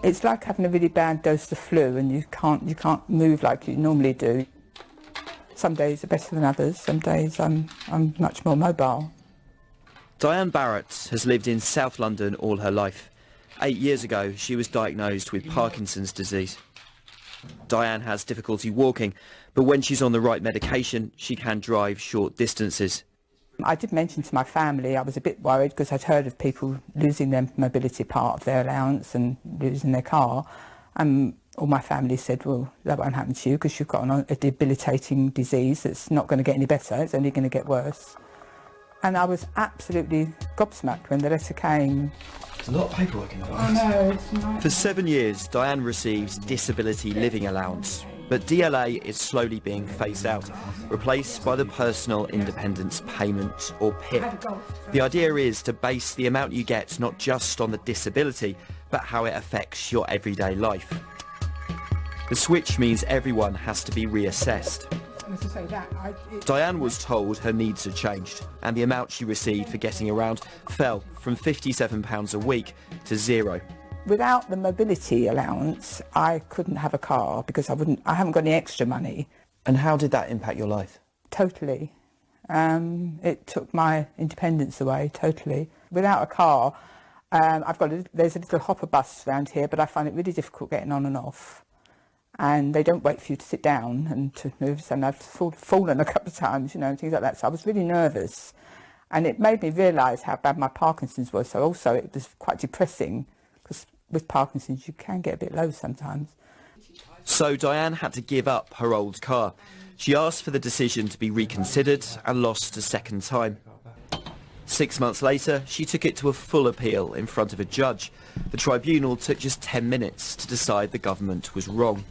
It's like having a really bad dose of flu and you can't move like you normally do. Some days are better than others, some days I'm much more mobile. Diane Barrett has lived in South London all her life. 8 years ago, she was diagnosed with Parkinson's disease. Diane has difficulty walking, but when she's on the right medication, she can drive short distances. I did mention to my family I was a bit worried because I'd heard of people losing their mobility part of their allowance and losing their car. All my family said, well, that won't happen to you because you've got a debilitating disease that's not going to get any better, it's only going to get worse. And I was absolutely gobsmacked when the letter came. There's a lot of paperwork in the box. I know, it's not. For 7 years, Diane receives disability living allowance, but DLA is slowly being phased out, replaced by the Personal Independence Payment, or PIP. The idea is to base the amount you get not just on the disability, but how it affects your everyday life. The switch means everyone has to be reassessed. Diane was told her needs had changed, and the amount she received for getting around fell from £57 a week to zero. Without the mobility allowance, I couldn't have a car because I haven't got any extra money. And how did that impact your life? Totally. It took my independence away, totally. Without a car, there's a little hopper bus around here, but I find it really difficult getting on and off. And they don't wait for you to sit down and to move, and I've fallen a couple of times, you know, and things like that. So I was really nervous. And it made me realise how bad my Parkinson's was. So also it was quite depressing, because with Parkinson's you can get a bit low sometimes. So Diane had to give up her old car. She asked for the decision to be reconsidered and lost a second time. 6 months later, she took it to a full appeal in front of a judge. The tribunal took just 10 minutes to decide the government was wrong.